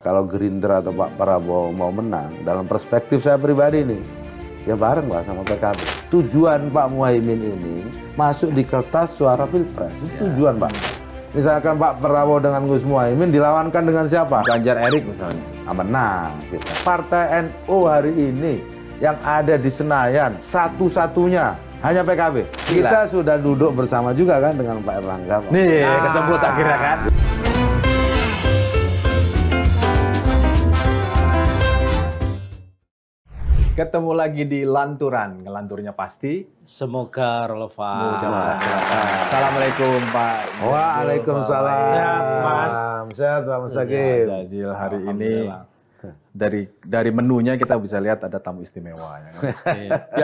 kalau Gerindra atau Pak Prabowo mau menang, dalam perspektif saya pribadi nih, ya bareng lah sama PKB. Tujuan Pak Muhaimin ini masuk di kertas suara Pilpres, itu tujuan Pak. Misalkan Pak Prabowo dengan Gus Muhaimin dilawankan dengan siapa? Ganjar Erik misalnya. Menang kita. Partai NU hari ini yang ada di Senayan satu-satunya hanya PKB. Kita sudah duduk bersama juga kan dengan Pak Erlangga. Nih, kesebut akhirnya kan. Ketemu lagi di Lanturan, ngelanturnya pasti. Semoga relevan. Assalamualaikum Pak. Waalaikumsalam. Sehat Mas. Sehat Pak Mustaqim. Zazil, hari ini dari menunya kita bisa lihat ada tamu istimewa. Ya kan?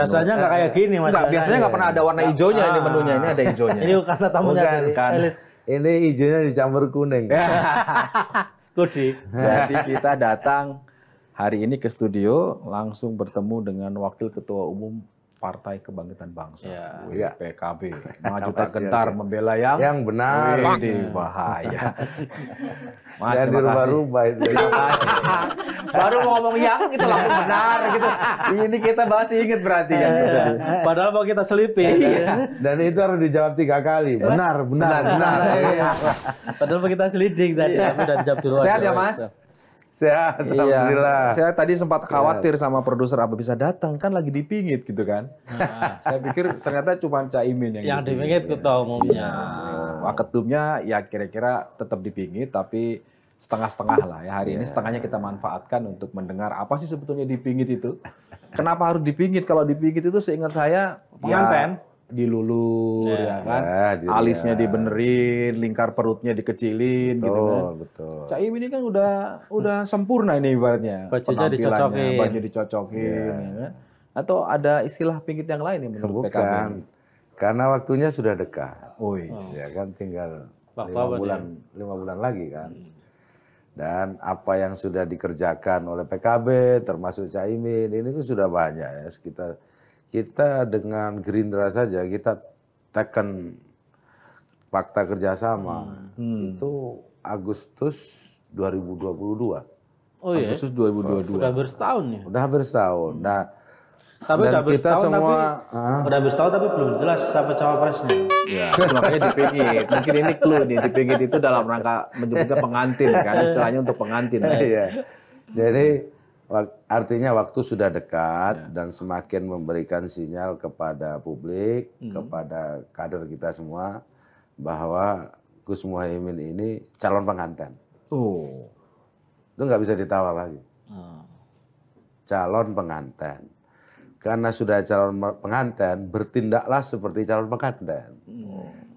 Biasanya nggak kayak gini Mas. Enggak, biasanya nggak pernah ada warna hijaunya ini menunya, ini ada hijaunya. Ini karena tamunya Bukan, dari kan. elit. Ini hijaunya dicampur kuning. Kudi. Jadi kita datang hari ini ke studio langsung bertemu dengan Wakil Ketua Umum Partai Kebangkitan Bangsa, Ya. PKB. Maju tak gentar membela yang benar. Ini bahaya. Mas, Jangan terima kasih. dirubah-rubah itu. Terima kasih. Baru mau ngomong yang itu langsung benar gitu. Ini kita masih inget berarti kan. Padahal mau kita selipin. Dan itu harus dijawab 3 kali. Benar. Iya. Padahal mau kita selidik tadi. Tapi udah dijawab duluan. Sehat ya Mas? Sehat, alhamdulillah. Saya tadi sempat khawatir sama produser apa bisa datang kan lagi dipingit gitu kan. Saya pikir ternyata cuma Caimin yang dipingit ketua umumnya. Waketumnya ya kira-kira tetap dipingit tapi setengah-setengah lah ya. Hari ini setengahnya kita manfaatkan untuk mendengar apa sih sebetulnya dipingit itu. Kenapa harus dipingit? Kalau dipingit itu seingat saya penganten. Dilulur ya kan, alisnya dibenerin, lingkar perutnya dikecilin gitu kan. Betul. Caimin ini kan udah sempurna ini ibaratnya. Bajunya dicocokin. Baju dicocokin, ya kan? Atau ada istilah pingit yang lain yang menurut PKB? Bukan, karena waktunya sudah dekat. Ya kan tinggal 5 bulan lagi kan. Dan apa yang sudah dikerjakan oleh PKB, termasuk Caimin, ini kan sudah banyak ya. Kita dengan Gerindra saja kita tekan fakta kerjasama itu Agustus 2022. Oh iya. Agustus 2022. Udah hampir setahun ya. Udah hampir setahun. Nah, tapi dan udah hampir kita setahun semua udah hampir setahun tapi belum jelas siapa cawapresnya. Ya, makanya dipingit. Mungkin ini clue nih, dipingit itu dalam rangka menyebutnya pengantin kan, istilahnya untuk pengantin. Iya. Jadi artinya waktu sudah dekat dan semakin memberikan sinyal kepada publik, kepada kader kita semua bahwa Gus Muhaimin ini calon pengantin. Itu nggak bisa ditawar lagi. Calon pengantin. Karena sudah calon pengantin, bertindaklah seperti calon pengantin.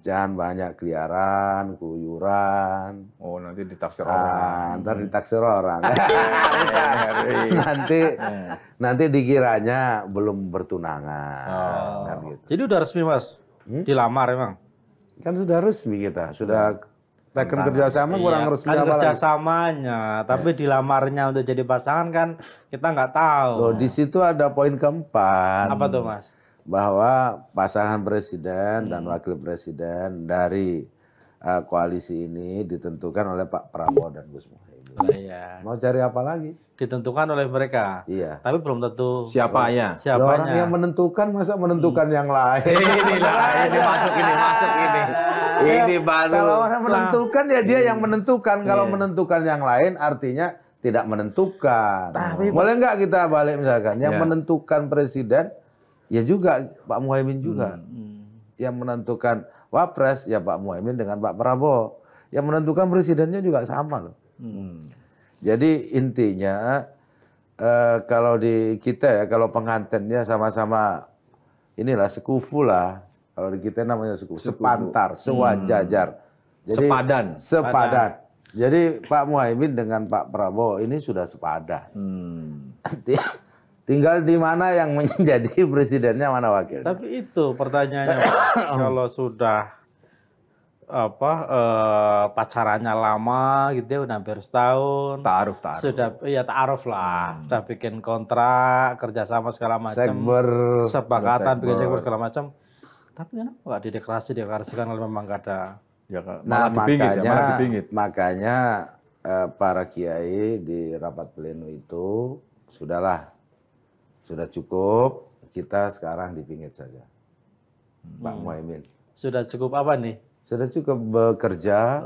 Jangan banyak keliaran, keluyuran. Oh, nanti ditaksir orang. Ntar ditaksir orang. nanti dikiranya belum bertunangan. Kan gitu. Jadi udah resmi Mas? Dilamar emang? Kan sudah resmi kita. Sudah tekan kerjasama kurang resmi kan apa lagi? kerjasamanya, tapi dilamarnya untuk jadi pasangan kan kita nggak tahu. Loh, di situ ada poin keempat. Apa tuh Mas? Bahwa pasangan presiden dan wakil presiden dari koalisi ini ditentukan oleh Pak Prabowo dan Gus Muhaimin. Iya. Mau cari apa lagi? Ditentukan oleh mereka. Iya. Tapi belum tentu Siapanya? Orang yang menentukan masa menentukan yang lain. Inilah, ini masuk ini. Ini baru. Kalau orang menentukan ya dia yang menentukan. Kalau menentukan yang lain artinya tidak menentukan. Boleh nggak kita balik misalkan yang menentukan presiden ya juga Pak Muhaimin juga. Yang menentukan wapres ya Pak Muhaimin dengan Pak Prabowo. Yang menentukan presidennya juga sama loh. Jadi intinya kalau di kita ya kalau pengantinnya sama-sama inilah sekufu lah. Kalau di kita namanya sekufu, sepantar, sewajajar. Jadi sepadan. Jadi Pak Muhaimin dengan Pak Prabowo ini sudah sepadan. Tinggal di mana yang menjadi presidennya, mana wakilnya. Tapi itu pertanyaannya, kalau sudah pacarannya lama gitu ya, udah hampir setahun. Ta'aruf. Sudah ya ta'aruf lah. Sudah bikin kontrak, kerjasama segala macam. Sepakatan bikin sekber segala macam. Tapi kenapa nggak dideklarasikan kalau memang nggak ada? Ya, nah makanya para kiai di rapat pleno itu sudah cukup, kita sekarang dipingit saja, Pak Muhaimin. Sudah cukup apa nih? Sudah cukup bekerja,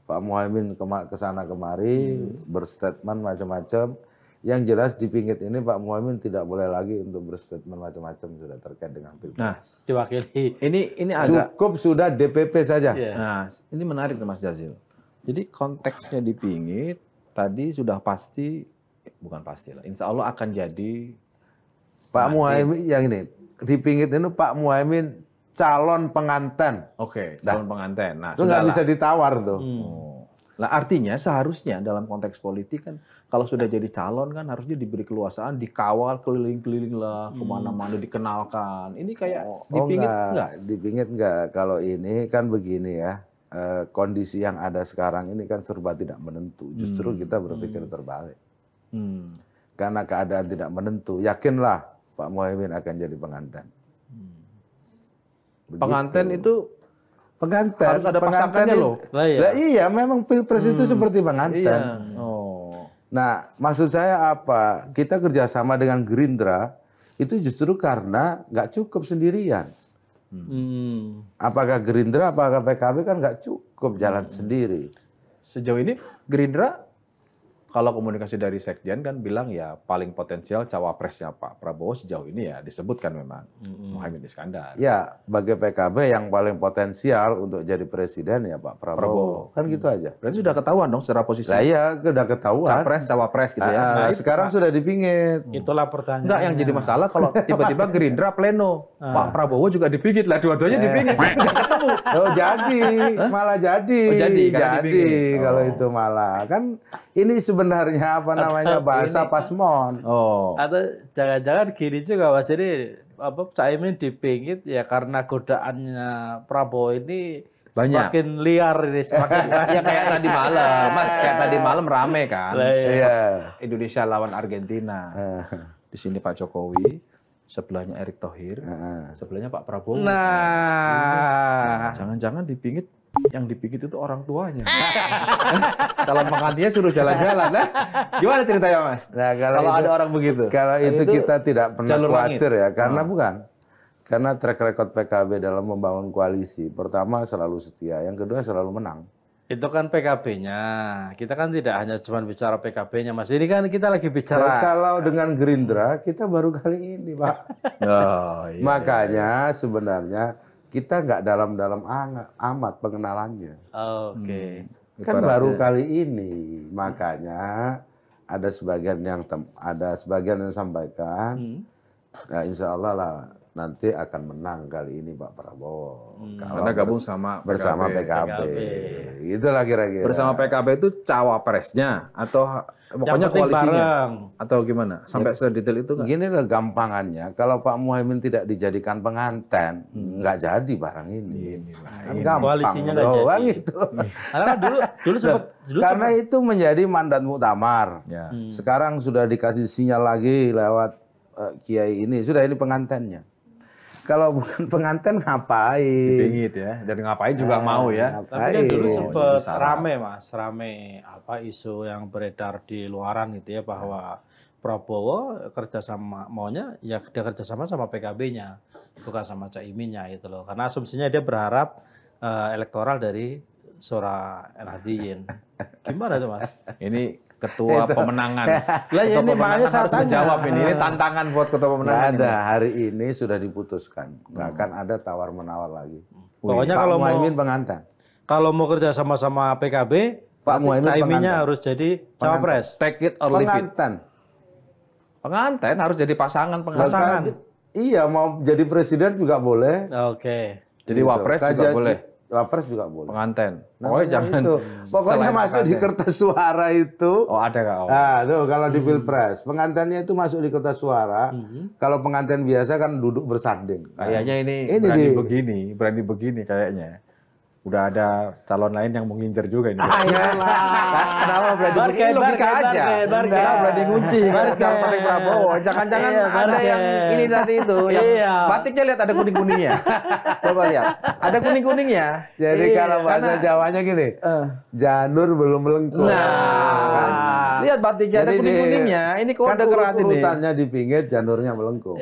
Pak Muhaimin kesana kemari, berstatement macam-macam. Yang jelas di pinggit ini Pak Muhaimin tidak boleh lagi untuk berstatement macam-macam sudah terkait dengan Pilpres. Nah, diwakili. Ini agak cukup sudah DPP saja. Nah, ini menarik Mas Jazil. Jadi konteksnya dipingit tadi sudah pasti, bukan pasti lah. Insya Allah akan jadi Pak Muhaimin yang ini dipingit ini Pak Muhaimin calon pengantin. Oke, calon pengantin. Nah, itu nggak bisa ditawar tuh. Nah, artinya seharusnya dalam konteks politik kan kalau sudah jadi calon kan harusnya diberi keluasaan, dikawal keliling-keliling lah, kemana-mana dikenalkan. Ini kayak dipingit enggak? Dipingit enggak. Kalau ini kan begini ya, kondisi yang ada sekarang ini kan serba tidak menentu. Justru kita berpikir terbalik. Karena keadaan tidak menentu, yakinlah Pak Muhaimin akan jadi pengantin. Pengantin itu pengantin harus ada pasangannya loh. Lah iya, memang Pilpres itu seperti pengantin. Iya. Nah, maksud saya apa? Kita kerjasama dengan Gerindra itu justru karena nggak cukup sendirian. Apakah Gerindra, apakah PKB kan nggak cukup jalan sendiri. Sejauh ini Gerindra kalau komunikasi dari Sekjen kan bilang ya paling potensial cawapresnya Pak Prabowo sejauh ini ya disebutkan memang Muhaimin Iskandar. Ya, bagi PKB yang paling potensial untuk jadi presiden ya Pak Prabowo. Kan gitu aja. Berarti sudah ketahuan dong secara posisi. Lah iya, sudah ketahuan. Capres, cawapres gitu ya. Nah, sekarang sudah dipingit. Itulah pertanyaan. Enggak, yang jadi masalah kalau tiba-tiba Gerindra pleno, Pak Prabowo juga dipingit lah, dua-duanya dipingit. Ketemu. Oh jadi, malah jadi. Oh, jadi kalau itu malah. Kan ini sebenarnya apa namanya bahasa pasmon. Atau jangan-jangan gini juga Mas, ini Caimin dipingit ya karena godaannya Prabowo ini banyak. Semakin liar ini, semakin ya kayak tadi malam, Mas, kayak tadi malam rame kan. Iya. Indonesia lawan Argentina. Di sini Pak Jokowi, sebelahnya Erick Thohir, sebelahnya Pak Prabowo. Nah, jangan-jangan dipingit, yang dipingit itu orang tuanya. Calon pengantinnya suruh jalan-jalan. Nah, gimana ceritanya Mas? Nah, kalau ada orang begitu. Kalau itu kita tidak pernah khawatir ya, karena bukan. Karena track record PKB dalam membangun koalisi, pertama selalu setia, yang kedua selalu menang. Itu kan PKB-nya. Kita kan tidak hanya cuma bicara PKB-nya, Mas. Ini kan kita lagi bicara. Nah, kalau dengan Gerindra, kita baru kali ini, Pak. Iya, makanya sebenarnya kita nggak dalam-dalam amat pengenalannya. Oke. Kan baru kali ini, makanya ada sebagian yang sampaikan, ya insya Allah lah nanti akan menang kali ini Pak Prabowo. Karena gabung bersama PKB. Itulah kira-kira. Bersama PKB itu cawapresnya atau pokoknya koalisinya bareng. Atau gimana? Sampai sedetail itu nggak? Gini lah gampangannya, kalau Pak Muhaimin tidak dijadikan pengantin, nggak jadi barang ini. Kan gampang. Koalisinya nggak jadi. Gitu. Karena dulu sempat. Karena itu menjadi mandat muktamar. Ya. Sekarang sudah dikasih sinyal lagi lewat Kiai ini, sudah ini pengantinnya. Kalau bukan pengantin ngapain? Dipingit ya, dan ngapain juga mau ya. Tapi kan dulu sempat rame Mas, apa isu yang beredar di luaran gitu ya bahwa Prabowo kerjasama maunya ya dia kerjasama sama PKB-nya, bukan sama Caiminnya gitu loh. Karena asumsinya dia berharap elektoral dari Sora Nahdliyin. Gimana tuh Mas? Ini ketua pemenangan. Lah ya ini makanya saya harus menjawab ini. Ini tantangan buat ketua pemenangan. Nggak ada, hari ini sudah diputuskan. Nggak akan ada tawar-menawar lagi. Pokoknya Pak kalau Muhaimin pengantin. Kalau mau kerja sama PKB, Pak Muhaimin Caiminnya harus jadi cawapres. Take it or leave it. Pengantin harus jadi pasangan. Iya, mau jadi presiden juga boleh. Oke. Jadi wapres juga boleh. Wapres juga boleh. Pengantin. Pokoknya jangan itu. Pokoknya masuk di kertas suara itu. Oh ada Kak? Oh. Nah, tuh kalau di Pilpres, pengantinnya itu masuk di kertas suara. Kalau pengantin biasa kan duduk bersanding. Kayaknya ini berani begini kayaknya. Udah ada calon lain yang mau ngincer juga ini. Kenapa Berarti logika aja. Enggak berani ngunci kan pakai Prabowo. Jangan-jangan ada yang ini tadi itu yang batiknya lihat ada kuning-kuningnya. Coba lihat. Ada kuning-kuningnya. Jadi kalau bahasa Jawanya gini, janur belum melengkung. Kan? Lihat batiknya ada kuning-kuningnya. Ini kode keras ini. Urutannya di pinggir, janurnya melengkung.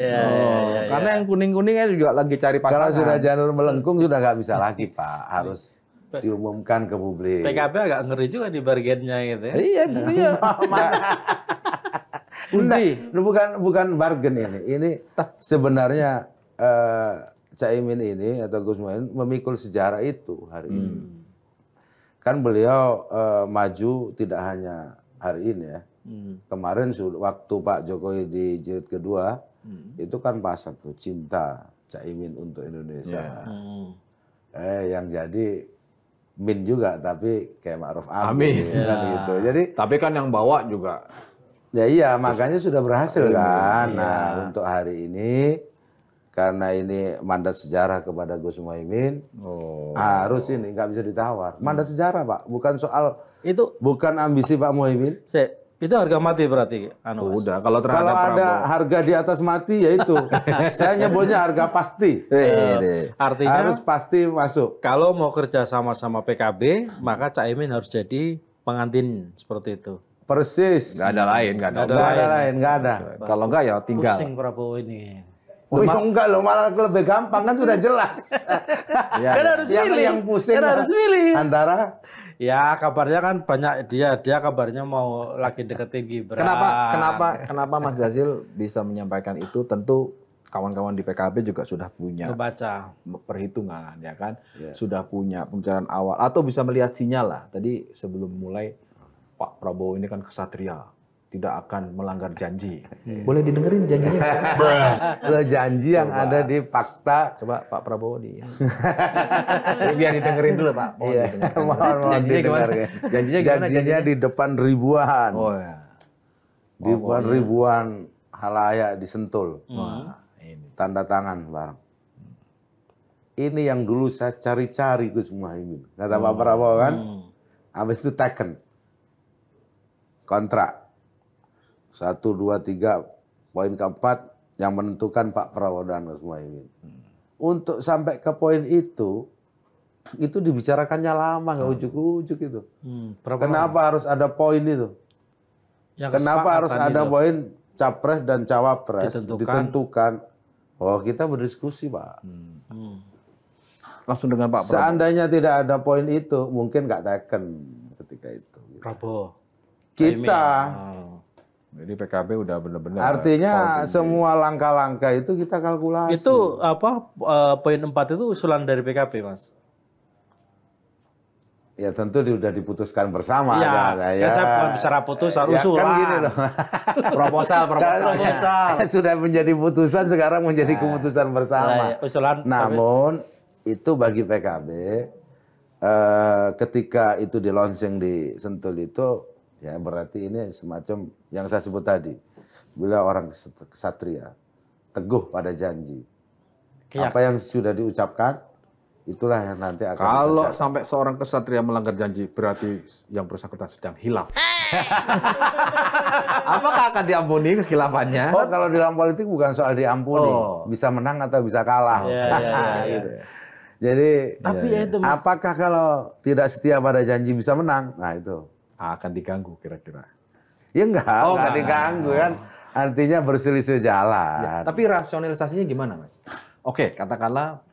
Karena yang kuning-kuningnya juga lagi cari pasangan. Kalau sudah janur melengkung sudah nggak bisa lagi, Pak. Harus diumumkan ke publik. PKB agak ngeri juga di bargainnya gitu ya. Iya, buktinya. Bukan bargain ini. Ini sebenarnya Caimin ini atau Gus Muhaymin memikul sejarah itu hari ini. Kan beliau maju tidak hanya hari ini ya. Kemarin waktu Pak Jokowi di jilid kedua, itu kan pasang tuh cinta Caimin untuk Indonesia. Yang jadi Min juga, tapi kayak Ma'ruf Amin kan gitu. Jadi tapi kan yang bawa juga. Ya iya, makanya sudah berhasil kan. Nah, untuk hari ini karena ini mandat sejarah kepada Gus Muhaymin, harus ini nggak bisa ditawar. Mandat sejarah, Pak, bukan soal itu, bukan ambisi Pak Muhaymin. Itu harga mati berarti. Udah, kalau ada harga di atas mati ya itu. Saya nyebutnya harga pasti. Artinya harus pasti masuk. Kalau mau kerja sama PKB, maka Caimin harus jadi pengantin seperti itu. Persis. Nggak ada lain, nggak ada. Kalau nggak ya tinggal. Pusing Prabowo ini. Enggak loh, malah lebih gampang kan sudah jelas. Kan harus milih. Yang pusing harus milih. Antara ya kabarnya kan banyak dia kabarnya mau lagi deketin Gibran. Kenapa Mas Jazil bisa menyampaikan itu? Tentu kawan-kawan di PKB juga sudah punya perhitungan ya kan, sudah punya pembicaraan awal atau bisa melihat sinyal lah. Tadi sebelum mulai Pak Prabowo ini kan kesatria, tidak akan melanggar janji. Boleh didengerin janjinya? Lo janji yang ada di fakta. Coba Pak Prabowo biar didengerin dulu Pak. Mohon didengarkan. Janjinya di depan ribuan. Oh ya. Di depan ribuan halayak di Sentul. Tanda tangan bareng. Ini yang dulu saya cari-cari Gus Muhaymin. Kata Pak Prabowo kan. Habis itu taken. Kontrak. 1, 2, 3, poin keempat yang menentukan Pak Prabowo dan Gus Muhaymin. Untuk sampai ke poin itu dibicarakannya lama, nggak ujuk-ujuk itu. Kenapa harus ada poin itu? Kenapa harus ada poin capres dan cawapres ditentukan? Oh, kita berdiskusi, Pak. Langsung dengan Pak Prabowo. Seandainya tidak ada poin itu, mungkin nggak taken ketika itu. Prabowo. Kita. Jadi PKB udah benar-benar. Artinya semua langkah-langkah itu kita kalkulasi. Itu poin 4 itu usulan dari PKB, Mas? Ya tentu sudah diputuskan bersama. Ya, bukan bicara putusan, usulan. Kan gini loh. proposal. Sudah menjadi putusan, sekarang menjadi keputusan bersama. Usulan. Namun itu bagi PKB, ketika itu di launching di Sentul itu, ya berarti ini semacam yang saya sebut tadi. Beliau orang kesatria, teguh pada janji. Apa yang sudah diucapkan, itulah yang nanti akan kalau sampai seorang kesatria melanggar janji, berarti yang bersangkutan sedang hilaf. Apakah akan diampuni kehilafannya? Oh, kalau di dalam politik bukan soal diampuni, bisa menang atau bisa kalah. Gitu. Jadi, itu, Mas, apakah kalau tidak setia pada janji bisa menang? Nah itu akan diganggu kira-kira. Ya enggak diganggu kan. Artinya berselisih jalan. Ya, tapi rasionalisasinya gimana, Mas? Oke, katakanlah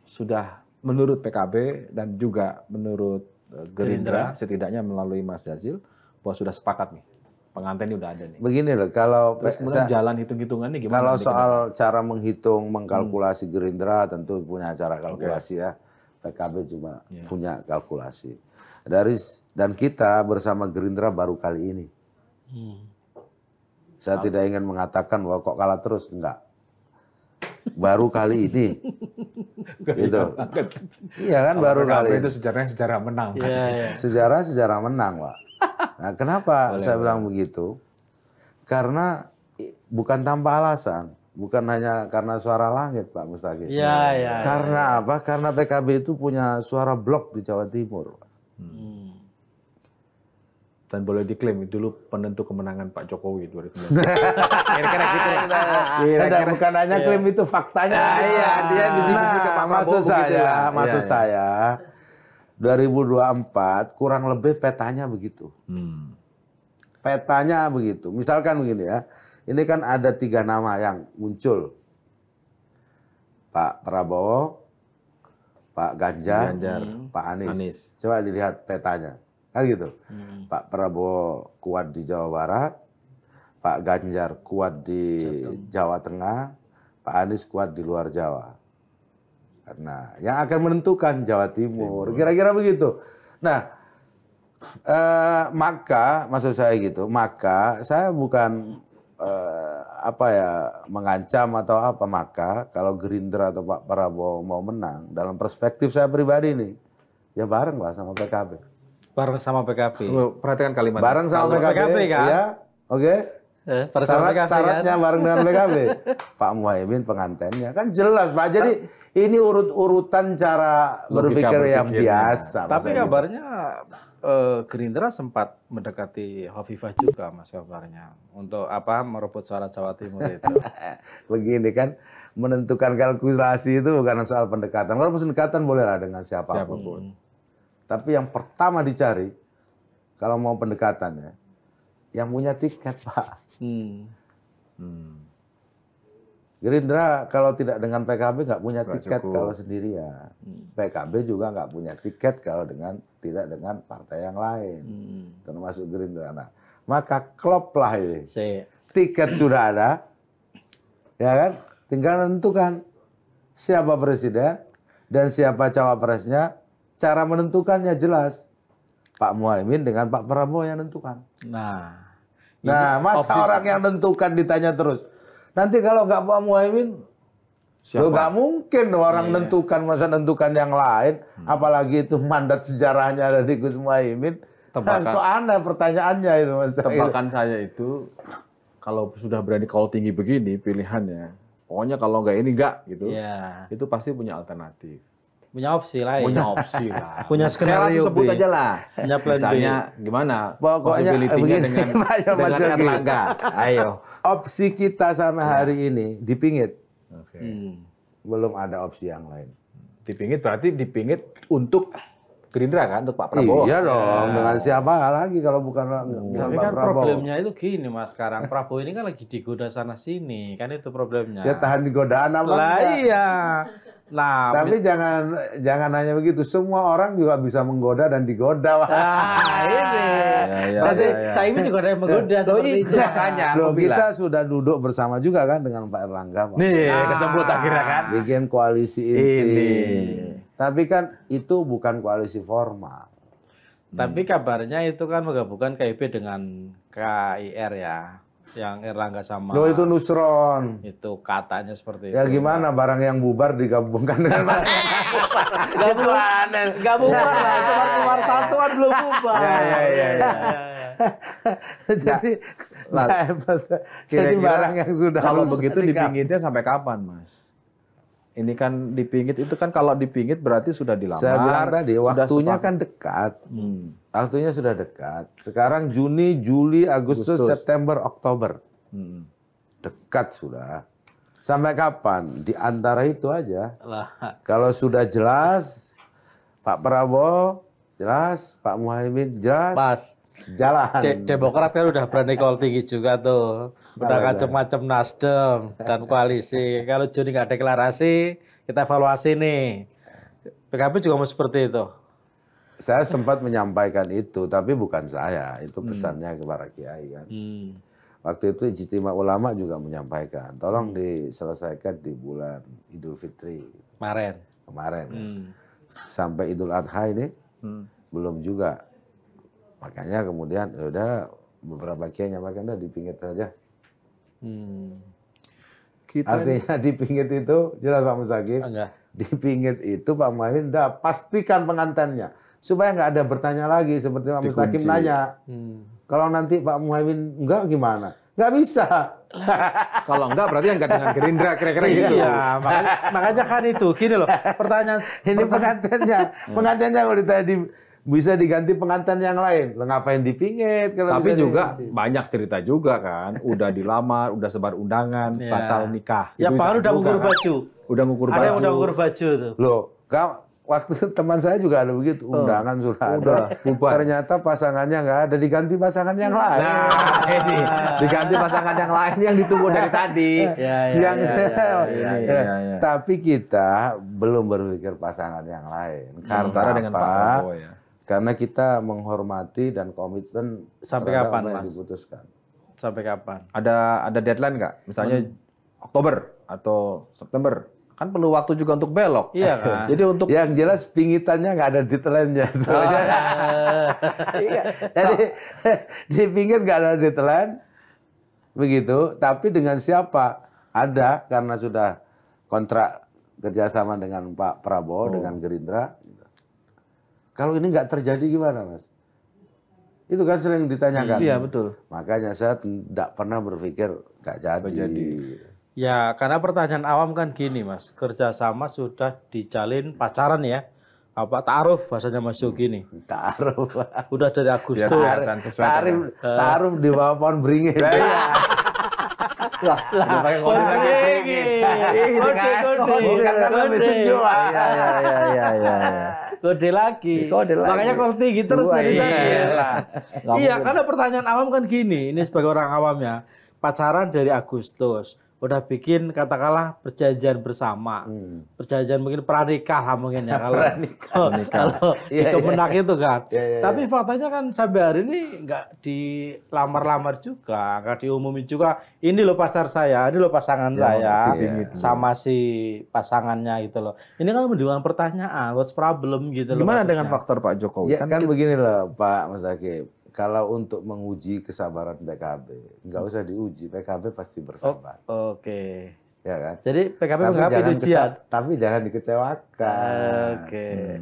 sudah menurut PKB dan juga menurut Gerindra, setidaknya melalui Mas Jazil, bahwa sudah sepakat nih. Pengantin udah ada nih. Begini loh, kalau kemudian jalan hitung-hitungannya gimana? Kalau soal cara menghitung, mengkalkulasi Gerindra tentu punya cara kalkulasi ya. PKB juga punya kalkulasi. Dan kita bersama Gerindra baru kali ini. Saya tidak ingin mengatakan bahwa kok kalah terus, enggak. Baru kali ini. Gitu. Iya kan, baru kali ini. Itu sejarah menang. Sejarah menang, Pak. Nah, kenapa saya bilang begitu? Karena bukan tanpa alasan. Bukan hanya karena suara langit, Pak Mustaqim. Iya. Karena apa? Karena PKB itu punya suara blok di Jawa Timur. Dan boleh diklaim dulu penentu kemenangan Pak Jokowi 2019. Kira-kira gitu lah. Bukan hanya klaim itu, faktanya. Iya, dia bisik-bisik ke Pak Prabowo Maksud saya, 2024 kurang lebih petanya begitu. Petanya begitu. Misalkan begini ya, ini kan ada 3 nama yang muncul. Pak Prabowo, Pak Ganjar, Pak Anies. Coba dilihat petanya. Kan gitu. Pak Prabowo kuat di Jawa Barat, Pak Ganjar kuat di Jawa Tengah, Pak Anies kuat di luar Jawa. Nah, yang akan menentukan Jawa Timur. Kira-kira begitu. Nah, maka maksud saya gitu, maka saya bukan mengancam atau apa, maka kalau Gerindra atau Pak Prabowo mau menang, dalam perspektif saya pribadi nih, ya bareng lah sama PKB. Bareng sama PKB. Perhatikan kalimat. Bareng sama PKB kan? Ya, oke. Syaratnya kan? Bareng dengan PKB. Pak Muhaimin pengantennya kan jelas Pak. Jadi ini urut-urutan cara berpikir yang biasa. Tapi kabarnya Gerindra sempat mendekati Hovifah juga, Mas, kabarnya untuk apa merebut suara Jawa Timur itu. Begini kan, menentukan kalkulasi itu bukan soal pendekatan. Kalau pendekatan bolehlah dengan siapapun. Tapi yang pertama dicari, kalau mau pendekatan ya, yang punya tiket, Pak. Gerindra kalau tidak dengan PKB nggak punya tiket kalau sendirian. PKB juga nggak punya tiket kalau tidak dengan partai yang lain. Termasuk Gerindra. Nah, maka klop lah ini. Tiket sudah ada, ya kan? Tinggal menentukan siapa presiden dan siapa cawapresnya. Cara menentukannya jelas. Pak Muhaimin dengan Pak Prabowo yang menentukan. Nah, masa orang yang menentukan ditanya terus. Nanti kalau nggak Pak Muhaimin, nggak mungkin orang menentukan, masa menentukan yang lain. Apalagi itu mandat sejarahnya ada di Gus Muhaimin. Kok aneh pertanyaannya itu, Mas. Tebakan saya itu, kalau sudah berani call tinggi begini pilihannya, pokoknya kalau nggak ini nggak gitu, itu pasti punya alternatif. Punya opsi lain. Punya skenario sebut aja lah. Punya plan Misalnya gimana? Pokoknya dengan Erlangga. Ayo. Opsi kita sampai hari ini dipingit. Belum ada opsi yang lain. Dipingit berarti dipingit untuk Gerindra kan, untuk Pak Prabowo. Iya dong, dengan siapa lagi kalau bukan Tapi kan problemnya itu gini, Mas, sekarang Prabowo ini kan lagi digoda sana sini, kan itu problemnya. Ya tahan di godaan apa lah iya. Nah, tapi jangan hanya begitu. Semua orang juga bisa menggoda dan digoda. Ini. Tapi Caimin juga ada yang menggoda seperti itu makanya. Kita sudah duduk bersama juga kan dengan Pak Erlangga. Nih, kesebut akhirnya kan. Bikin koalisi ini. Tapi kan itu bukan koalisi formal. Tapi kabarnya itu kan menggabungkan KIP dengan KIR ya. Yang Erlangga sama. Itu Nusron. Itu katanya seperti itu. Ya gimana barang yang bubar digabungkan dengan barang yang bubar. Itu aneh. Gak bubar lah, cuma keluar satuan belum bubar. Jadi barang yang sudah kalau begitu dipingitnya sampai kapan, Mas? Ini kan dipingit itu kan kalau dipingit berarti sudah dilamar. Saya bilang tadi waktunya kan dekat. Waktunya sudah dekat. Sekarang Juni, Juli, Agustus, September, Oktober. Dekat sudah. Sampai kapan? Di antara itu aja. Kalau sudah jelas, Pak Prabowo jelas, Pak Muhaimin jelas. Pas. Jalan. Demokrat kan udah berani call tinggi juga tuh. Udah macam-macam Nasdem dan koalisi. Kalau Juni nggak deklarasi, kita evaluasi nih. PKB juga mau seperti itu. Saya sempat menyampaikan itu, tapi bukan saya. Itu pesannya kepada Kiai kan. Waktu itu Ijtima Ulama juga menyampaikan, tolong diselesaikan di bulan Idul Fitri. Kemarin. Sampai Idul Adha ini belum juga. Makanya kemudian udah beberapa kiai nyampaikan udah dipingit saja. Artinya dipingit itu jelas Pak Mustaqim. Dipingit itu Pak Muhaimin udah pastikan pengantennya supaya nggak ada bertanya lagi seperti Pak Mustaqim nanya. Kalau nanti Pak Muhaimin enggak gimana? Nggak bisa. Kalau enggak berarti yang enggak dengan Gerindra kira-kira gitu. Iya, makanya kan itu gini loh. Pertanyaan Ini pengantinnya kalau ditanya bisa diganti pengantin yang lain. Lo ngapain dipingit kalau Tapi bisa juga diganti? banyak cerita juga kan, udah dilamar, udah sebar undangan, Iya. batal nikah. ya Itu baru bisa udah juga ngukur kan. baju. Udah ngukur Ada yang baju. udah ngukur baju tuh. Loh, waktu teman saya juga ada begitu, undangan sudah ada. udah, bubar. Ternyata pasangannya nggak ada, diganti pasangan yang lain. Nah, ini diganti pasangan yang lain yang ditunggu dari tadi. Ya, Tapi kita belum berpikir pasangan yang lain. Sementara dengan Pak Prabowo ya. Karena kita menghormati dan komitmen Sampai terhadap kapan, apa yang Mas? diputuskan. Sampai kapan? Ada deadline nggak? Misalnya Oktober atau September. Kan perlu waktu juga untuk belok. Iya kan? Jadi untuk Yang jelas pingitannya nggak ada deadline-nya. Iya. Jadi di pinggir nggak ada deadline, begitu. Tapi dengan siapa? Ada karena sudah kontrak kerjasama dengan Pak Prabowo dengan Gerindra. Kalau ini nggak terjadi gimana, Mas? Itu kan sering ditanyakan. Iya, betul. Makanya saya tidak pernah berpikir nggak jadi. Ya, karena pertanyaan awam kan gini, Mas. Kerjasama sudah dijalin pacaran ya. Apa ta'aruf bahasanya Mas Yogi nih. Taruh. Udah dari Agustus. kelihatan sesuai dengan- Taruh di bawah pohon beringin. Lah, udah pakai kode lagi. Bukan kan lebih sejuk. Iya. Kode lagi. Kode lagi. Makanya kalau tinggi terus Wah, dari tadi. iya. Nggak Iya, mungkin. karena pertanyaan awam kan gini. Ini sebagai orang awam ya. Pacaran dari Agustus. Udah bikin katakanlah perjanjian bersama. Perjanjian mungkin pranikah lah mungkin ya. Kalau di Kemenak itu kan. Tapi faktanya kan sampai hari ini nggak dilamar-lamar juga. Nggak diumumin juga. Ini loh pacar saya, ini loh pasangan saya. Sama si pasangannya gitu loh. Ini kan menimbulkan pertanyaan. What's problem gitu loh. Gimana maksudnya. dengan faktor Pak Jokowi? Ya kan begini loh Pak Mas Hakim. Kalau untuk menguji kesabaran PKB, nggak usah diuji, PKB pasti bersabar. Oke. Ya kan? Jadi PKB menghadapi ujian. Tapi jangan dikecewakan. Oke.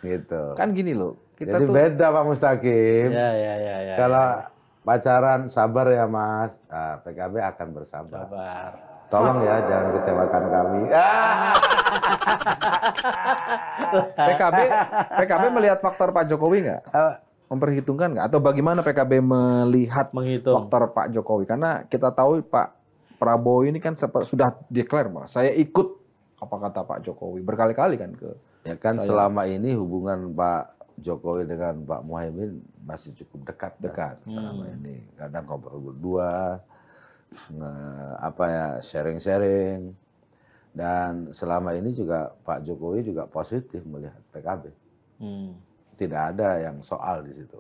Gitu. Kan gini loh, kita Jadi tuh beda Pak Mustaqim. Ya. Kalau pacaran sabar ya Mas, nah, PKB akan bersabar. Sabar. Tolong ya jangan kecewakan kami. PKB melihat faktor Pak Jokowi nggak? Memperhitungkan nggak? Atau bagaimana PKB melihat Menghitung. faktor Pak Jokowi? Karena kita tahu Pak Prabowo ini kan sudah declare bahwa saya ikut apa kata Pak Jokowi berkali-kali kan ke. Ya kan selama ini hubungan Pak Jokowi dengan Pak Muhaimin masih cukup dekat. Selama ini. Kadang ngobrol berdua, sharing-sharing. Dan selama ini juga Pak Jokowi juga positif melihat PKB. Tidak ada yang soal di situ.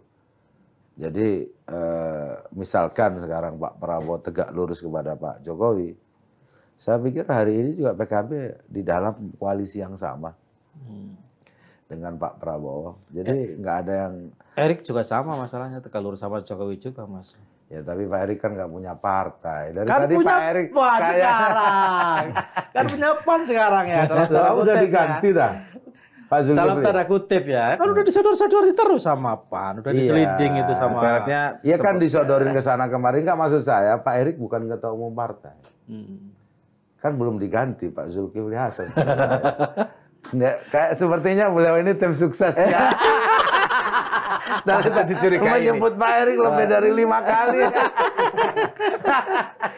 Jadi misalkan sekarang Pak Prabowo tegak lurus kepada Pak Jokowi, saya pikir hari ini juga PKB di dalam koalisi yang sama dengan Pak Prabowo. Jadi nggak ada yang. Erik juga sama masalahnya tegak lurus sama Jokowi juga Mas. Ya tapi Pak Erik kan nggak punya partai. Dari Kan tadi punya Pak Erik PAN kayak sekarang. Kan punya PAN sekarang ya. udah diganti dah. Pak Zulkifli. Dalam tanda kutip ya. Kan udah disodor-sodori terus sama PAN. Udah diseliding itu sama. Ibaratnya Iya kan disodorin ke sana kemarin. Nggak maksud saya Pak Erik bukan ketua umum partai. Kan belum diganti Pak Zulkifli Hasan. Ya, kayak sepertinya beliau ini tim suksesnya. Dari tadi menyebut Pak Erik lebih dari 5 kali.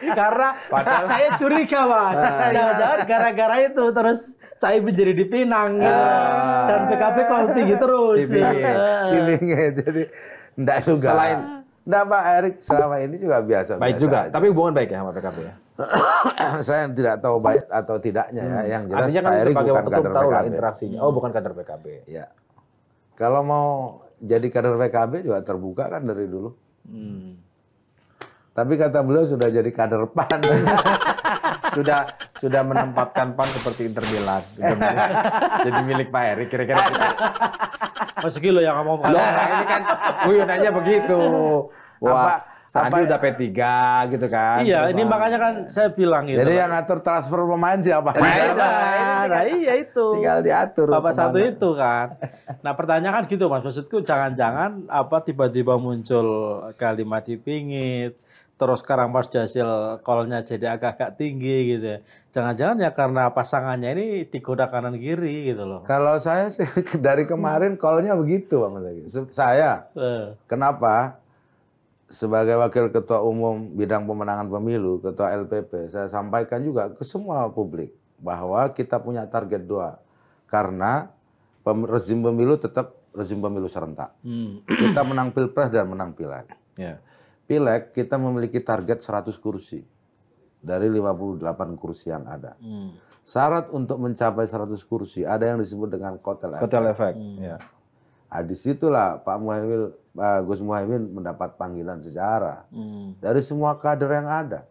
Karena saya curiga Mas. Jangan-jangan gara-gara itu terus saya menjadi dipinang gitu. Dan PKB kalau tinggi terus. Dipingin. Jadi enggak juga. Enggak Pak Erik selama ini juga biasa. baik juga, tapi hubungan baik ya sama PKB ya. Saya tidak tahu baik atau tidaknya ya. Yang jelas Artinya kan Pak Erik sebagai bukan ketum kader tahu lah PKB. interaksinya. Oh, bukan kader PKB. Ya. Kalau mau jadi kader PKB juga terbuka kan dari dulu. Tapi kata beliau sudah jadi kader PAN. sudah menempatkan PAN seperti Inter Milan. Jadi milik Pak Erik kira-kira gitu. Mas Gilo yang ngomong. Loh, ini kan guyonannya begitu. Wah, Sandi udah P3 gitu kan. Iya, ini makanya kan saya bilang gitu. Jadi yang ngatur transfer pemain siapa? Nah, iya itu. Tinggal diatur. Bapak kemana. satu itu kan. Nah pertanyaan kan gitu Mas. Maksudku jangan-jangan tiba-tiba muncul kalimat dipingit. terus sekarang pas hasil call-nya jadi agak-agak tinggi gitu ya. Jangan-jangan ya karena pasangannya ini digoda kanan kiri gitu loh. Kalau saya sih dari kemarin call-nya begitu Bang Zaki. Saya, kenapa? Sebagai Wakil Ketua Umum Bidang Pemenangan Pemilu, Ketua LPP, saya sampaikan juga ke semua publik bahwa kita punya target 2. Karena rezim pemilu tetap rezim pemilu serentak. Kita menang Pilpres dan menang Pileg. Ya. Pileg kita memiliki target 100 kursi dari 58 kursi yang ada. Syarat untuk mencapai 100 kursi ada yang disebut dengan kotel efek. Kotel efek. Ya. Nah, disitulah Gus Muhaimin mendapat panggilan sejarah dari semua kader yang ada.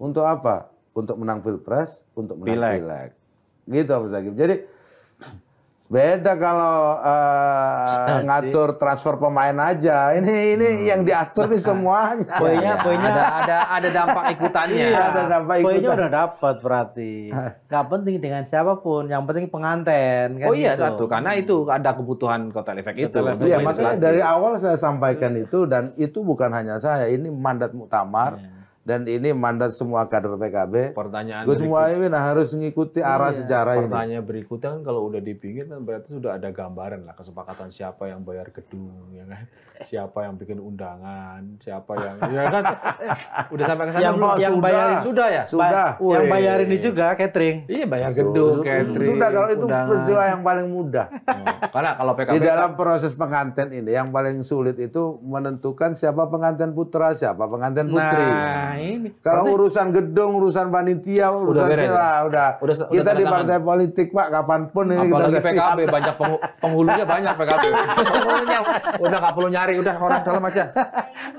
Untuk apa? Untuk menang Pilpres, untuk menang Pileg. Gitu Mas Zaki. Jadi beda kalau ngatur transfer pemain aja. Ini yang diatur nih semuanya. Poinnya ada dampak ikutannya. Iya, ada dampak ikutan. Poinnya udah dapat berarti. Nggak penting dengan siapapun, yang penting penganten kan. Oh iya, gitu. satu, karena itu ada kebutuhan kotel efek itu. Iya, makanya dari awal saya sampaikan itu, dan itu bukan hanya saya, ini mandat muktamar. Dan ini mandat semua kader PKB. Pertanyaan Gus Muhaimin harus mengikuti arah sejarah ini. Pertanyaan berikutnya kan kalau udah dipinggir kan berarti sudah ada gambaran lah kesepakatan siapa yang bayar gedung, ya kan? Siapa yang bikin undangan, siapa yang, ya kan? Udah sampai ke sana belum? Yang bayarin sudah ya? Sudah. Yang bayarin ini juga catering. Iya, bayar gedung, catering. Sudah, kalau itu undangan. peristiwa yang paling mudah. Karena kalau PKB Di dalam proses pengantin ini yang paling sulit itu menentukan siapa pengantin putra, siapa pengantin putri. Nah, ini. Kalau urusan gedung, urusan panitia, urusan beres, udah. Kita di partai politik Pak, kapanpun ini apalagi kita PKB banyak penghulunya banyak PKB. Udah nggak perlu nyari, udah orang dalam aja.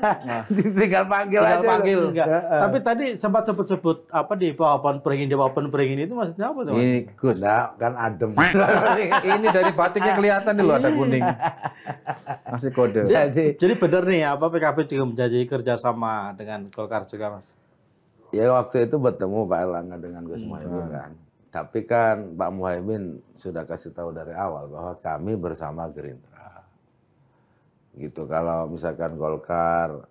Nah. Tinggal panggil aja. Enggak. Tapi tadi sempat sebut-sebut apa di Papan Beringin itu maksudnya apa tuh? Ini Gus. Nah, kan adem. Ini dari batiknya kelihatan nih loh, ada kuning. Masih kode. Jadi benar nih apa PKB juga menjanji kerjasama dengan Golkar juga Mas? Ya waktu itu bertemu Pak Erlangga dengan Gus Muhaimin kan. Tapi kan Pak Muhaimin sudah kasih tahu dari awal bahwa kami bersama Gerindra. Gitu. Kalau misalkan Golkar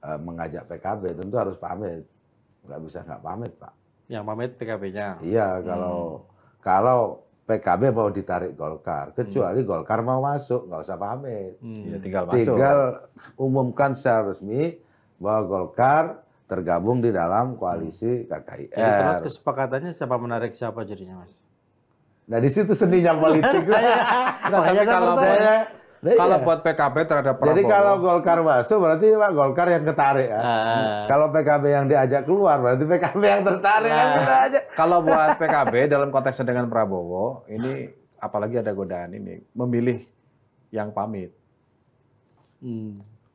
mengajak PKB tentu harus pamit. Nggak bisa nggak pamit Pak. Yang pamit PKB-nya. Iya, kalau PKB mau ditarik Golkar, kecuali Golkar mau masuk, nggak usah pamit. Ya, tinggal masuk. Tinggal umumkan secara resmi bahwa Golkar tergabung di dalam koalisi KKIR. Jadi terus kesepakatannya siapa menarik siapa jadinya Mas? Nah di situ seninya politik. Tapi kalau buat PKB terhadap Prabowo. Jadi kalau Golkar masuk berarti Pak Golkar yang ketarik ya. Kalau PKB yang diajak keluar berarti PKB yang tertarik kan kita aja. Kalau buat PKB dalam konteksnya dengan Prabowo, ini apalagi ada godaan ini, memilih yang pamit.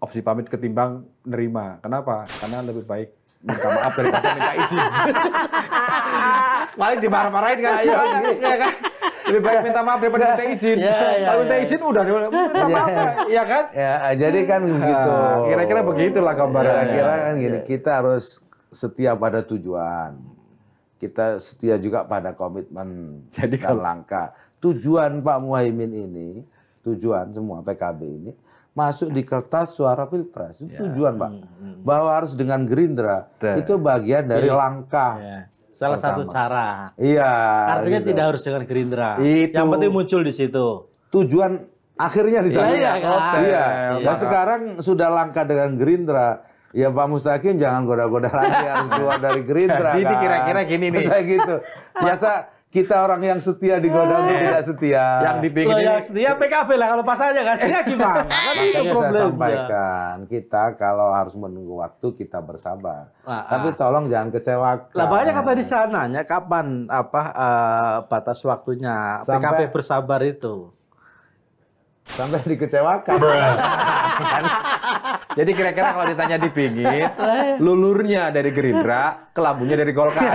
Opsi pamit ketimbang nerima. Kenapa? Karena lebih baik minta maaf daripada minta izin. Paling dimarah-marahin kan. Ya kan? Lebih baik minta maaf daripada minta izin. Kalau minta izin udah minta maaf, ya kan? Ya, jadi kan begitu. Kira-kira begitulah gambarannya. Kira-kira kan gini, kita harus setia pada tujuan. Kita setia juga pada komitmen dan langkah. Tujuan Pak Muhaimin ini, tujuan semua PKB ini, masuk di kertas suara Pilpres. Itu tujuan Pak. Bahwa harus dengan Gerindra. Itu bagian dari langkah. Salah satu cara. Iya. Artinya gitu. tidak harus dengan Gerindra. Itu. Yang penting muncul di situ. Tujuan akhirnya di sana. Iya. Nah sekarang sudah langkah dengan Gerindra. Ya Pak Mustaqim jangan goda-goda lagi harus keluar dari Gerindra. Jadi kan. kira-kira gini nih. Kayak gitu. Biasa kita orang yang setia digoda untuk tidak setia. Yang dipingin yang setia PKB lah, kalau pas aja nggak setia gimana? Kan itu Makanya saya problemnya. sampaikan, kita kalau harus menunggu waktu kita bersabar. Tapi tolong jangan kecewakan. Lah banyak kata di sananya kapan batas waktunya PKB bersabar itu. Sampai dikecewakan. Jadi kira-kira kalau ditanya dipingit, lulurnya dari Gerindra, kelabunya dari Golkar.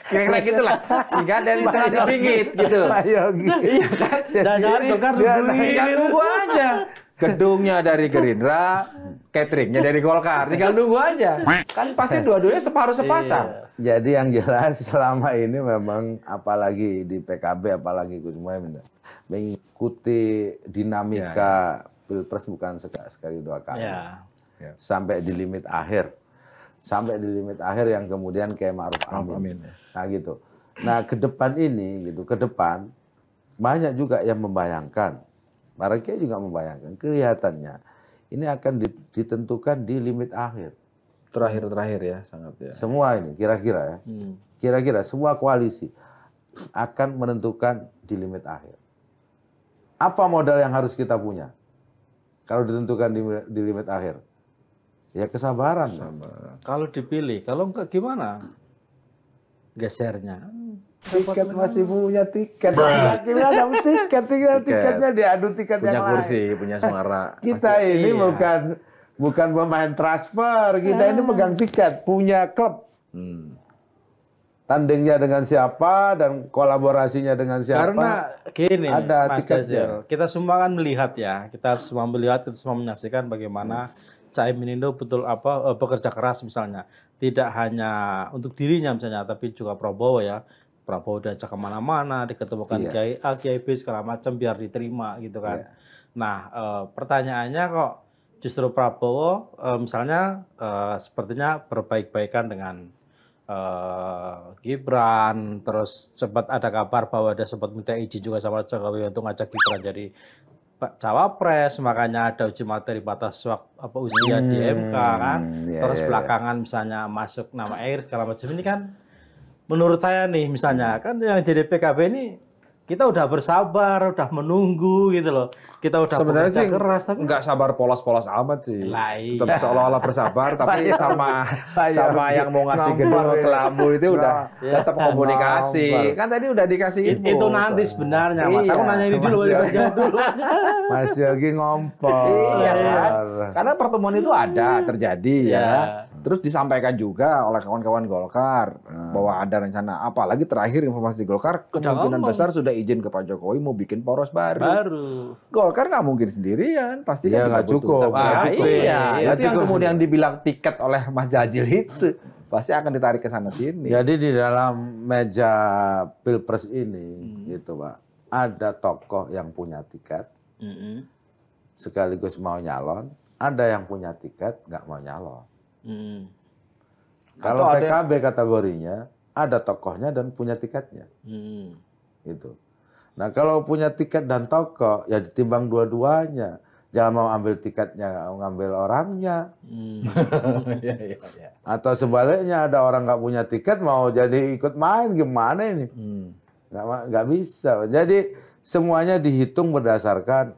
Kira-kira gitulah. Sehingga dari sana dipingit gitu. Iya kan? Dan Golkar tinggal nunggu aja. Gedungnya dari Gerindra, cateringnya dari Golkar. Tinggal nunggu aja. Kan pasti dua-duanya separuh sepasang. Jadi yang jelas selama ini memang apalagi di PKB, apalagi Gus Muhaimin mengikuti dinamika Pilpres bukan sekali dua kali. sampai di limit akhir. Sampai di limit akhir yang kemudian kayak Ma'ruf Amin. Nah gitu. Nah ke depan ini gitu, ke depan banyak juga yang membayangkan, para kiai juga membayangkan, kelihatannya ini akan ditentukan di limit akhir. Terakhir ya, sangat ya. Semua ini kira-kira ya, kira-kira semua koalisi akan menentukan di limit akhir. Apa modal yang harus kita punya kalau ditentukan di limit akhir? Ya kesabaran. Kalau dipilih, kalau enggak gimana? Gesernya. Tiket masih punya tiket. Akhirnya ada tiket, tinggal tiketnya diadu tiket punya yang kursi, lain. punya suara. Kita Pasti, ini bukan pemain transfer, kita ini pegang tiket, punya klub. Tandingnya dengan siapa dan kolaborasinya dengan siapa. Karena gini, ada Mas tiketnya. Jazil, kita semua kan melihat ya, kita semua menyaksikan bagaimana Caimin itu betul bekerja keras misalnya, tidak hanya untuk dirinya misalnya, tapi juga Prabowo ya. Prabowo diajak kemana-mana, diketemukan Kiai A, Kiai B segala macam biar diterima gitu kan. Nah pertanyaannya kok justru Prabowo misalnya sepertinya berbaik-baikan dengan Gibran, terus sempat ada kabar bahwa dia sempat minta izin juga sama Jokowi untuk ngajak Gibran jadi cawapres, makanya ada uji materi batas usia di MK kan. Terus belakangan misalnya masuk nama Erick segala macam ini kan, menurut saya nih misalnya kan yang jadi PKB ini kita udah bersabar, udah menunggu gitu loh. Kita udah sebenarnya sih keras tapi nggak sabar polos-polos amat sih. Tetap seolah-olah bersabar tapi sama yang mau ngasih gedung ke lambu itu udah tetap komunikasi. Kan tadi udah dikasih info. Itu nanti sebenarnya Mas. Aku nanya ini dulu dulu. Mas Yogi ngompol. Iya kan? Karena pertemuan itu ada terjadi ya. Terus disampaikan juga oleh kawan-kawan Golkar bahwa ada rencana, apalagi terakhir informasi di Golkar kemungkinan besar sudah izin ke Pak Jokowi mau bikin poros baru. Golkar nggak mungkin sendirian, pasti kan nggak cukup. Iya, itu yang kemudian dibilang tiket oleh Mas Jazil itu pasti akan ditarik ke sana sini. Jadi di dalam meja Pilpres ini, gitu Pak, ada tokoh yang punya tiket, sekaligus mau nyalon, ada yang punya tiket nggak mau nyalon. Kalau PKB kategorinya ada tokohnya dan punya tiketnya, gitu. Nah kalau punya tiket dan tokoh ya ditimbang dua-duanya, jangan mau ambil tiketnya ngambil orangnya, atau sebaliknya ada orang nggak punya tiket mau jadi ikut main gimana ini, nggak bisa. Jadi semuanya dihitung berdasarkan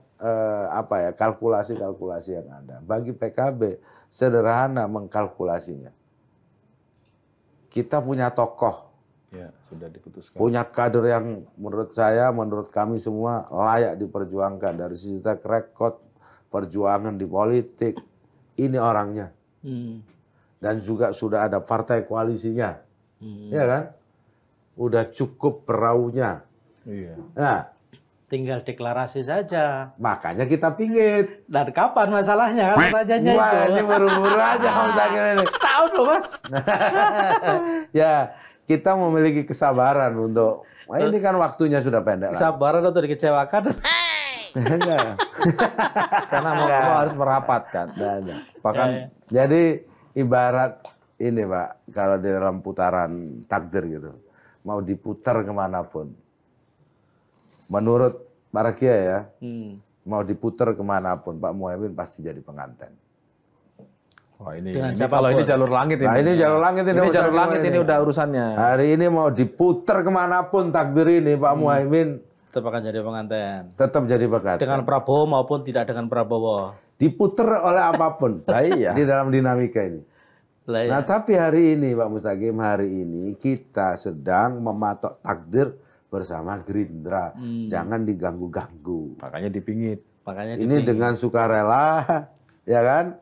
kalkulasi-kalkulasi yang ada. Bagi PKB sederhana mengkalkulasinya. Kita punya tokoh, sudah diputuskan. Punya kader yang menurut saya, menurut kami semua layak diperjuangkan dari sisi track record perjuangan di politik. Ini orangnya. Dan juga sudah ada partai koalisinya, ya kan? Udah cukup peraunya. Nah, tinggal deklarasi saja. Makanya kita pingit. Dan kapan masalahnya kan pertanyaannya itu. Wah, ini buru-buru aja Mas ini. Setahun loh Mas. Ya, kita memiliki kesabaran untuk, ini kan waktunya sudah pendek. Kesabaran atau dikecewakan? Karena mau harus merapatkan. Bahkan jadi ibarat ini Pak, kalau di dalam putaran takdir gitu, mau diputar kemanapun. Menurut para kiai ya, mau diputar kemanapun, Pak Muhaimin pasti jadi pengantin. Wah ini kalau ini jalur langit ini. Nah ini jalur langit ini. Ini jalur langit ini udah urusannya. Hari ini mau diputar kemanapun takdir ini, Pak Muhaimin tetap akan jadi pengantin. Tetap jadi pengantin. Dengan Prabowo maupun tidak dengan Prabowo. Diputar oleh apapun. Di dalam dinamika ini. Nah tapi hari ini Pak Mustaqim, hari ini kita sedang mematok takdir bersama Gerindra, jangan diganggu-ganggu. Makanya dipingit. Ini dengan sukarela, ya kan?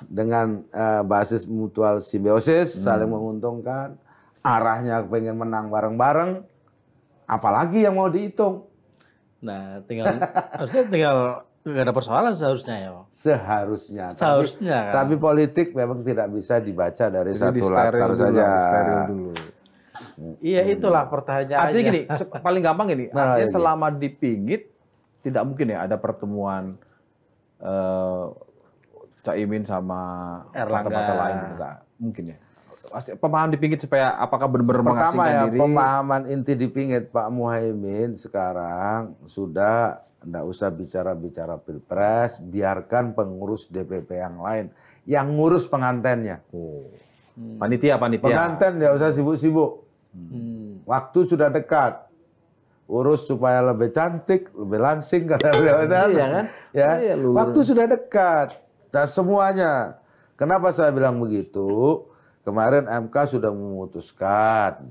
Dengan basis mutual simbiosis, saling menguntungkan. Arahnya pengen menang bareng-bareng, apalagi yang mau dihitung. Nah, tinggal nggak ada persoalan seharusnya ya. Seharusnya. Seharusnya. Tapi politik memang tidak bisa dibaca dari satu latar saja. Steril dulu. Iya itulah pertanyaannya. Artinya gini, paling gampang gini, artinya selama dipingit tidak mungkin ya ada pertemuan Caimin sama Erlangga. partai-partai lain enggak mungkin ya. Pemahaman dipingit supaya apakah benar-benar Pertama mengasingkan ya, diri? pemahaman inti dipingit Pak Muhaimin sekarang sudah enggak usah bicara-bicara Pilpres, biarkan pengurus DPP yang lain yang ngurus pengantennya. Panitia. Penganten enggak usah sibuk-sibuk. Waktu sudah dekat. Urus supaya lebih cantik, lebih langsing kata beliau. Iya kan? Ya. Iya, Waktu sudah dekat. Dan semuanya. Kenapa saya bilang begitu? Kemarin MK sudah memutuskan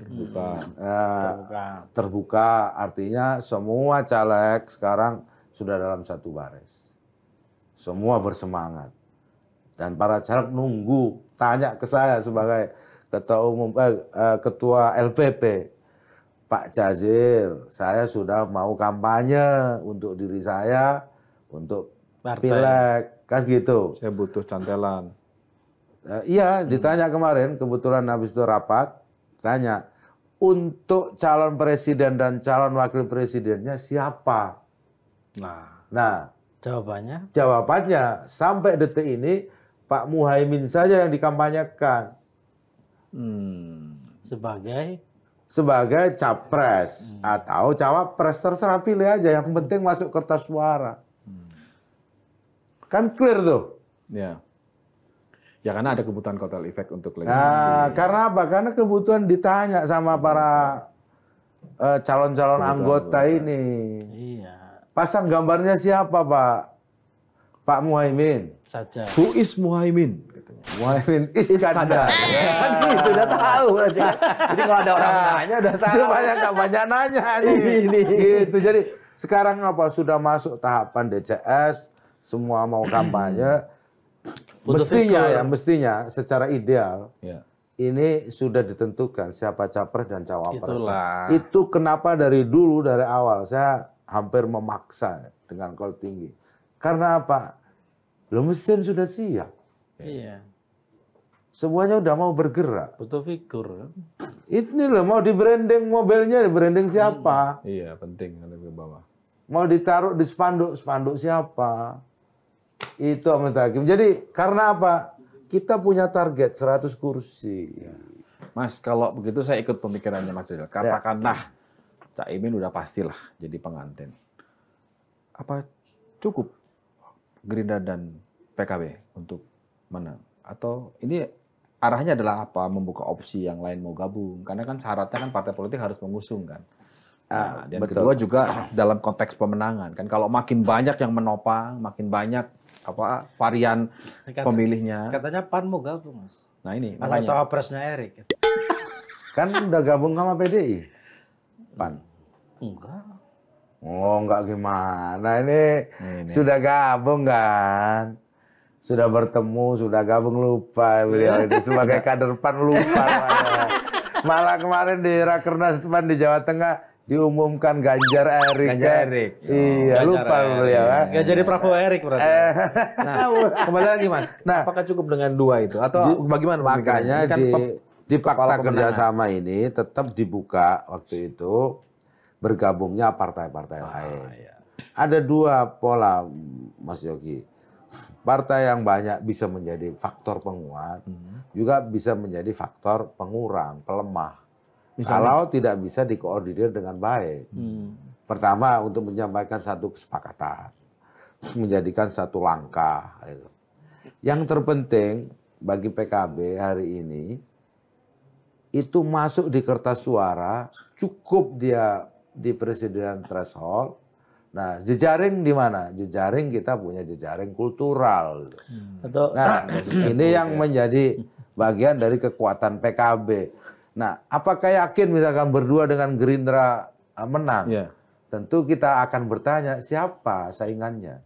terbuka, artinya semua caleg sekarang sudah dalam satu baris. Semua bersemangat. Dan para caleg nunggu, tanya ke saya sebagai ketua LPP. Pak Jazil, saya sudah mau kampanye untuk diri saya, untuk pileg, kan gitu. Saya butuh cantelan. Iya, ditanya kemarin, kebetulan habis itu rapat, tanya, untuk calon presiden dan calon wakil presidennya siapa? Nah, jawabannya sampai detik ini Pak Muhaimin saja yang dikampanyekan sebagai capres atau cawapres, terserah pilih aja, yang penting masuk kertas suara. Kan clear tuh. Ya. Ya karena ada kebutuhan kotel efek untuk legislatif. Nah, karena apa? Karena kebutuhan ditanya sama para calon-calon anggota ini. Iya. Pasang gambarnya siapa, Pak? Pak Muhaimin. Saja. Who is Muhaimin? Muhaimin Iskandar. Kan gitu, udah tahu berarti. Jadi kalau ada orang nanya udah tahu. Cuma yang nggak banyak nanya nih. Gitu. Jadi sekarang apa? Sudah masuk tahapan DCS, semua mau kampanye. Mestinya secara ideal ini sudah ditentukan siapa capres dan cawapres. Itu kenapa dari awal saya hampir memaksa dengan kol tinggi. Karena apa? Lo mesin sudah siap. Iya. Semuanya udah mau bergerak. Butuh figur. Ini loh mau di branding mobilnya, di branding siapa? Iya, penting lebih bawah. Mau ditaruh di spanduk siapa? Itu Ahmad Hakim. Jadi karena apa? Kita punya target 100 kursi. Mas, kalau begitu saya ikut pemikirannya Mas Rizal. Katakanlah Caimin udah pastilah jadi pengantin. Apa cukup Gerindra dan PKB untuk menang? Atau ini arahnya adalah apa? Membuka opsi yang lain mau gabung? Karena kan syaratnya kan partai politik harus mengusung kan. Nah, dan betul. Kedua juga dalam konteks pemenangan kan, kalau makin banyak yang menopang, makin banyak varian pemilihnya. Katanya PAN mau gabung, Mas. Nah ini makanya cawapresnya Erik. Kan udah gabung sama PDI. PAN. Enggak. Oh, enggak gimana ini. Sudah gabung kan? Sudah bertemu, sudah gabung, lupa beliau ini sebagai kader PAN lupa. Malah kemarin di Rakernas PAN di Jawa Tengah diumumkan Ganjar Erik. Iya, lupa beliau. Nggak jadi Prabowo Erik berarti. Nah, kembali lagi Mas. Nah, apakah cukup dengan 2 itu atau bagaimana? Makanya di fakta kerjasama ini tetap dibuka waktu itu bergabungnya partai-partai lain. Iya. Ada 2 pola, Mas Yogi. Partai yang banyak bisa menjadi faktor penguat, juga bisa menjadi faktor pengurang, pelemah. Misalnya? Kalau tidak bisa dikoordinir dengan baik. Pertama, untuk menyampaikan satu kesepakatan, menjadikan satu langkah. Yang terpenting bagi PKB hari ini, itu masuk di kertas suara, cukup dia di presiden threshold. Nah, jejaring di mana? Jejaring kita punya jejaring kultural. Nah, ini yang menjadi bagian dari kekuatan PKB. Nah, apakah yakin misalkan berdua dengan Gerindra menang? Yeah. Tentu kita akan bertanya siapa saingannya.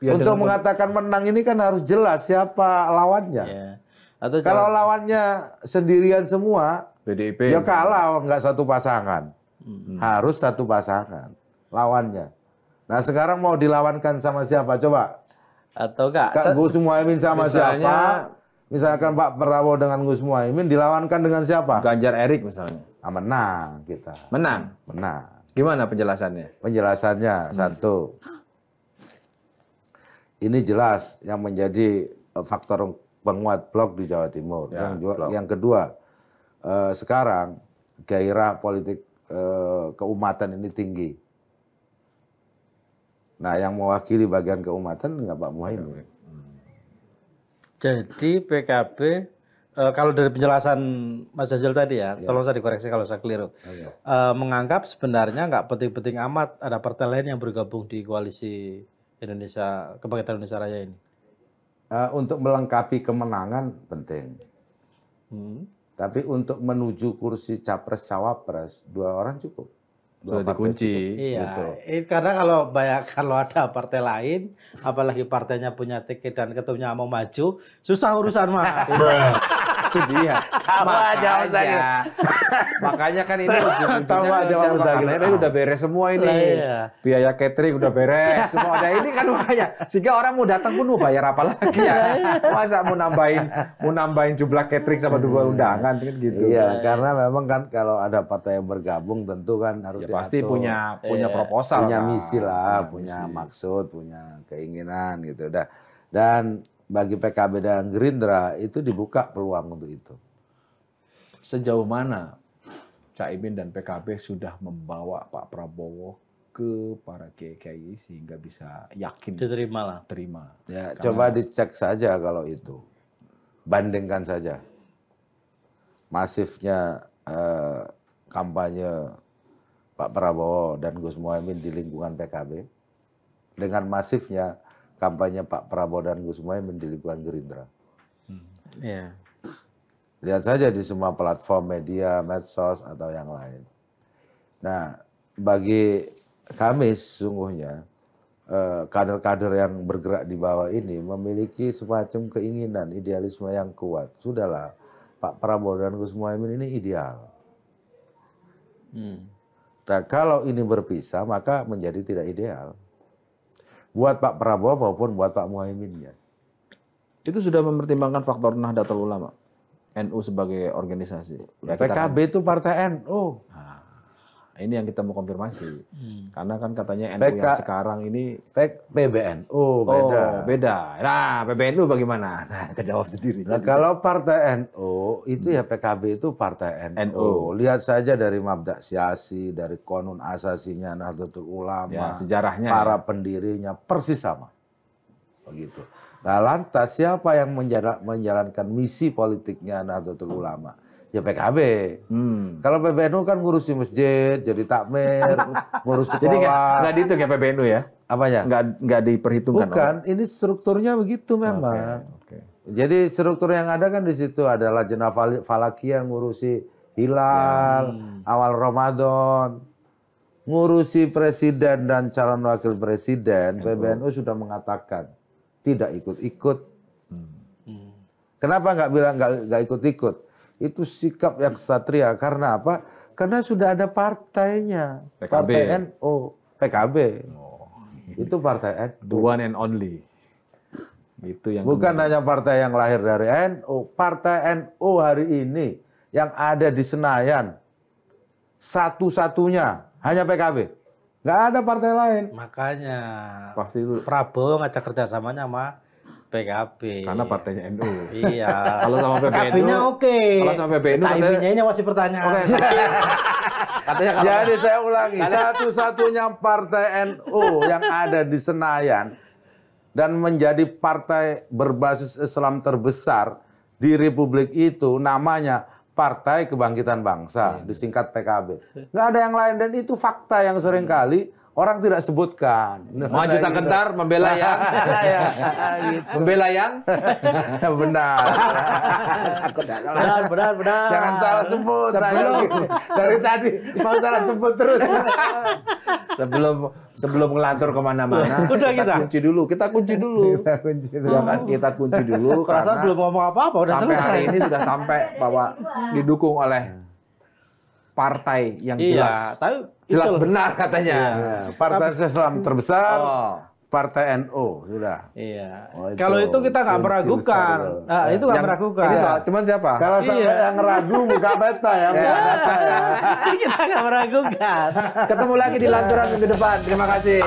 Ya, untuk mengatakan menang ini kan harus jelas siapa lawannya. Yeah. Atau kalau lawannya sendirian semua, PDIP ya kalah nggak satu pasangan. Harus satu pasangan lawannya. Nah, sekarang mau dilawankan sama siapa? Coba. Atau Kak Gus Muhaimin sama siapa? Misalkan Pak Prabowo dengan Gus Muhaimin dilawankan dengan siapa? Ganjar Erik misalnya. Menang kita. Menang? Menang. Gimana penjelasannya? Penjelasannya, satu. Ini jelas yang menjadi faktor penguat blok di Jawa Timur. Ya, yang kedua, sekarang gairah politik keumatan ini tinggi. Nah, yang mewakili bagian keumatan nggak Pak Muhaimin. Jadi PKB, kalau dari penjelasan Mas Jajal tadi ya, tolong saya dikoreksi kalau saya keliru. Menganggap sebenarnya nggak penting-penting amat ada partai lain yang bergabung di koalisi Indonesia Kebangkitan Indonesia Raya ini. Untuk melengkapi kemenangan penting. Tapi untuk menuju kursi capres-cawapres, 2 orang cukup. Sudah dikunci. Iya, Gitu. Karena kalau ada partai lain, apalagi partainya punya tiket dan ketumnya mau maju, susah urusan mah. Itu dia. Makanya kan ini ujung-ujungnya udah beres semua ini. Iya. Biaya catering udah beres, semua ada ini kan makanya. Sehingga orang mau datang pun mau bayar apa lagi ya? Masa mau nambahin jumlah catering sama 2 undangan kan gitu. Iya, karena memang kan kalau ada partai yang bergabung tentu kan harus Ya, pasti diatur. punya proposal, punya kan? misi lah, punya maksud, punya keinginan gitu. Dan bagi PKB dan Gerindra itu dibuka peluang untuk itu. Sejauh mana Caimin dan PKB sudah membawa Pak Prabowo ke para kiai sehingga bisa yakin Diterima lah. terima. Ya, coba dicek saja kalau itu. Bandingkan saja. Masifnya kampanye Pak Prabowo dan Gus Muhaimin di lingkungan PKB dengan masifnya kampanye Pak Prabowo dan Gus Muhaimin di lingkungan Gerindra. Iya. Lihat saja di semua platform media, medsos atau yang lain. Nah, bagi kami sesungguhnya kader-kader yang bergerak di bawah ini memiliki semacam keinginan, idealisme yang kuat. Sudahlah, Pak Prabowo dan Gus Muhaimin ini ideal. Dan kalau ini berpisah, maka menjadi tidak ideal. Buat Pak Prabowo maupun buat Pak Muhaimin. Ya. Itu sudah mempertimbangkan faktor Nahdlatul Ulama, NU sebagai organisasi. Ya, PKB itu partai NU. Ini yang kita mau konfirmasi. Karena kan katanya NU yang sekarang ini PBNU beda. Oh, beda. Nah, PBNU bagaimana? Nah, kejawab sendiri. Nah, kalau partai NU itu ya PKB itu partai NU. Lihat saja dari Mabda' Siyasi, dari Qanun Asasinya Nahdlatul Ulama, Ya, sejarahnya para pendirinya persis sama. Begitu. Nah, lantas siapa yang menjalankan misi politiknya Nahdlatul Ulama? Ya PKB. Kalau PBNU kan ngurusi masjid, jadi takmir, ngurus sekolah. Jadi nggak dihitung ya PBNU ya? Apanya? Nggak diperhitungkan? Bukan, ini strukturnya begitu memang. Oke. Jadi struktur yang ada kan di situ ada Lajnah Falakiyah yang ngurusi hilal, awal Ramadan, ngurusi presiden dan calon wakil presiden. PBNU sudah mengatakan tidak ikut-ikut. Kenapa nggak bilang nggak ikut-ikut? Itu sikap yang ksatria. Karena apa? Karena sudah ada partainya. PKB. Partai NU, PKB. Itu partai NU. The one and only. Itu yang Bukan hanya partai yang lahir dari NU. Partai NU hari ini yang ada di Senayan. Satu-satunya hanya PKB. Nggak ada partai lain. Makanya pasti itu Prabowo ngajak kerjasamanya sama PKB. karena partainya NU. Iya. Kalau sama PBNU, PKB-nya oke. Kalau sama PBNU Caiminnya ini masih pertanyaan. katanya kalau Jadi saya ulangi, satu-satunya partai NU yang ada di Senayan dan menjadi partai berbasis Islam terbesar di Republik itu namanya Partai Kebangkitan Bangsa, disingkat PKB. Nggak ada yang lain dan itu fakta yang seringkali orang tidak sebutkan. maju tak gentar membela yang membela yang Benar. Benar. Jangan salah sebut. Dari tadi mau salah sebut terus. sebelum ngelantur kemana-mana Udah kita. kita kunci dulu ya kan, kita kunci dulu Perasaan karena belum ngomong apa-apa udah sampai selesai. hari ini sudah sampai bahwa didukung oleh partai yang jelas benar katanya. Ya, partai Islam terbesar, Oh. Partai NU sudah. Iya. Oh, itu Kalau itu kita nggak kunci meragukan. besar. Nah, itu nggak meragukan. Ini soal cuman siapa? Kalau sampai yang ragu buka peta ya. Buka peta ya. Kita nggak meragukan. Ketemu lagi di lanturan minggu depan. Terima kasih.